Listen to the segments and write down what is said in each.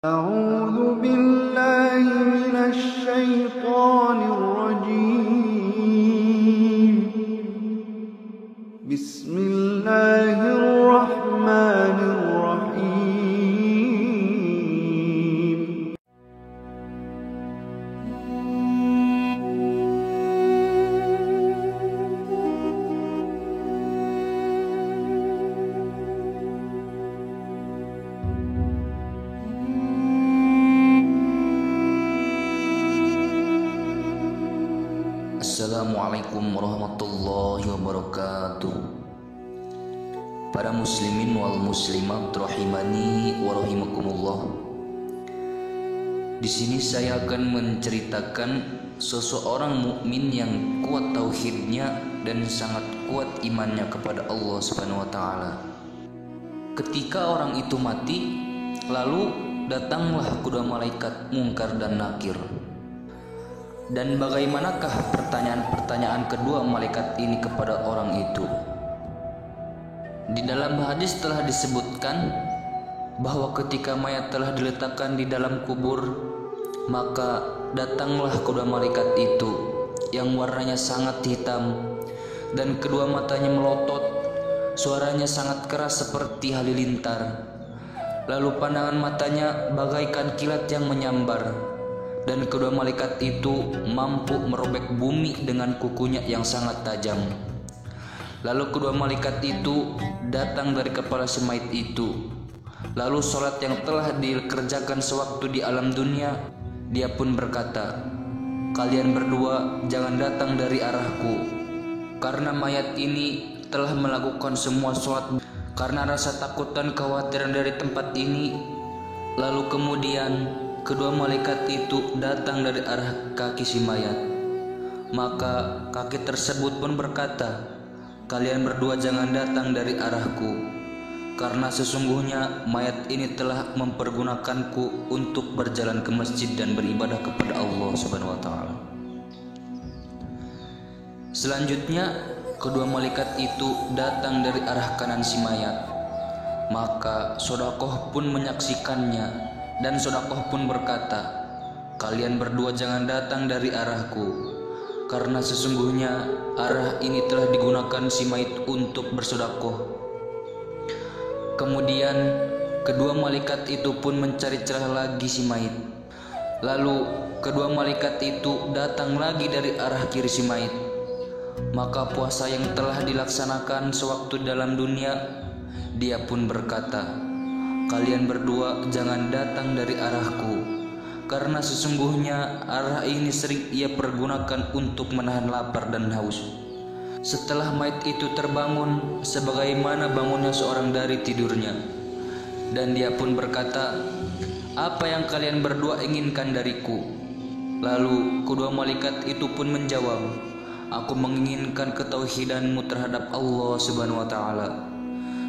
أعوذ بالله من الشيطان الرجيم بسم الله الرحمن الرحيم Assalamualaikum warahmatullahi wabarakatuh. Para muslimin wal muslimat rahimani wa rahimakumullah. Di sini saya akan menceritakan seseorang mukmin yang kuat tauhidnya dan sangat kuat imannya kepada Allah Subhanahu wa taala. Ketika orang itu mati, lalu datanglah kedua malaikat Munkar dan Nakir. Dan bagaimanakah pertanyaan-pertanyaan kedua malaikat ini kepada orang itu? Di dalam hadis telah disebutkan bahwa ketika mayat telah diletakkan di dalam kubur, maka datanglah kedua malaikat itu yang warnanya sangat hitam dan kedua matanya melotot, suaranya sangat keras seperti halilintar. Lalu pandangan matanya bagaikan kilat yang menyambar. Dan kedua malaikat itu mampu merobek bumi dengan kukunya yang sangat tajam. Lalu kedua malaikat itu datang dari kepala si mayit itu. Lalu sholat yang telah dikerjakan sewaktu di alam dunia, dia pun berkata, "Kalian berdua jangan datang dari arahku, karena mayat ini telah melakukan semua sholat karena rasa takut dan kekhawatiran dari tempat ini." Lalu kemudian kedua malaikat itu datang dari arah kaki si mayat. Maka kaki tersebut pun berkata, "Kalian berdua jangan datang dari arahku, karena sesungguhnya mayat ini telah mempergunakanku untuk berjalan ke masjid dan beribadah kepada Allah Subhanahu wa taala." Selanjutnya, kedua malaikat itu datang dari arah kanan si mayat. Maka Sodakoh pun menyaksikannya. Dan Sodakoh pun berkata, "Kalian berdua jangan datang dari arahku, karena sesungguhnya arah ini telah digunakan si mayit untuk bersodakoh." Kemudian kedua malaikat itu pun mencari celah lagi si mayit. Lalu kedua malaikat itu datang lagi dari arah kiri si mayit. Maka puasa yang telah dilaksanakan sewaktu dalam dunia, dia pun berkata, "Kalian berdua jangan datang dari arahku, karena sesungguhnya arah ini sering ia pergunakan untuk menahan lapar dan haus." Setelah mayit itu terbangun sebagaimana bangunnya seorang dari tidurnya, dan dia pun berkata, "Apa yang kalian berdua inginkan dariku?" Lalu kedua malaikat itu pun menjawab, "Aku menginginkan ketauhidanmu terhadap Allah Subhanahu wa taala."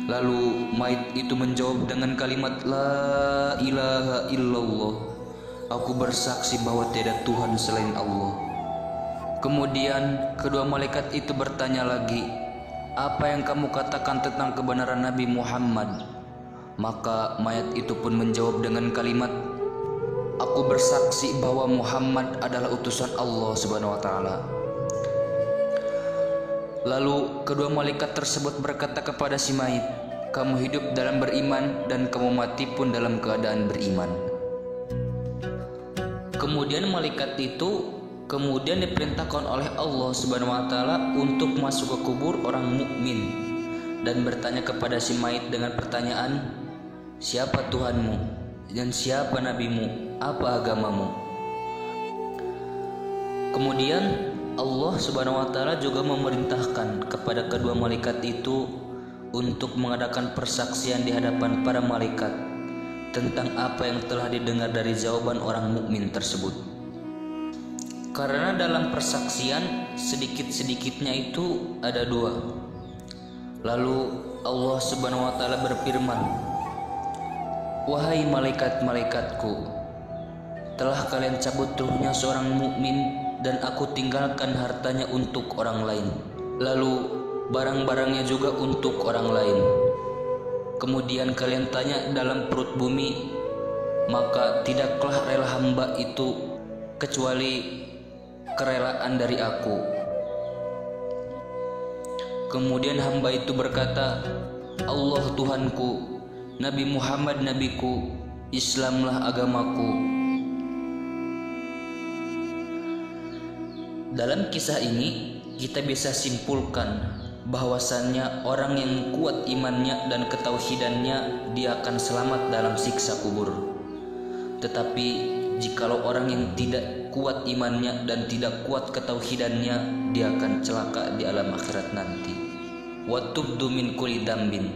Lalu mayit itu menjawab dengan kalimat, "La ilaha illallah. Aku bersaksi bahwa tiada Tuhan selain Allah." Kemudian kedua malaikat itu bertanya lagi, "Apa yang kamu katakan tentang kebenaran Nabi Muhammad?" Maka mayat itu pun menjawab dengan kalimat, "Aku bersaksi bahwa Muhammad adalah utusan Allah Subhanahu wa taala." Lalu kedua malaikat tersebut berkata kepada si mayit, "Kamu hidup dalam beriman dan kamu mati pun dalam keadaan beriman." Kemudian malaikat itu kemudian diperintahkan oleh Allah Subhanahu wa taala untuk masuk ke kubur orang mukmin dan bertanya kepada si mayit dengan pertanyaan, "Siapa Tuhanmu dan siapa nabimu? Apa agamamu?" Kemudian Allah Subhanahu wa taala juga memerintahkan kepada kedua malaikat itu untuk mengadakan persaksian di hadapan para malaikat tentang apa yang telah didengar dari jawaban orang mukmin tersebut. Karena dalam persaksian sedikit-sedikitnya itu ada dua. Lalu Allah Subhanahu wa taala berfirman, "Wahai malaikat-malaikatku, telah kalian cabut ruhnya seorang mukmin dan aku tinggalkan hartanya untuk orang lain. Lalu barang-barangnya juga untuk orang lain. Kemudian kalian tanya dalam perut bumi, maka tidaklah rela hamba itu kecuali kerelaan dari aku. Kemudian hamba itu berkata, Allah Tuhanku, Nabi Muhammad nabiku, Islamlah agamaku. Dalam kisah ini kita bisa simpulkan bahwasannya orang yang kuat imannya dan ketauhidannya, dia akan selamat dalam siksa kubur. Tetapi jikalau orang yang tidak kuat imannya dan tidak kuat ketauhidannya, dia akan celaka di alam akhirat nanti. Wa tubdu min kulli dambin,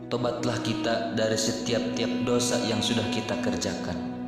tobatlah kita dari setiap-tiap dosa yang sudah kita kerjakan.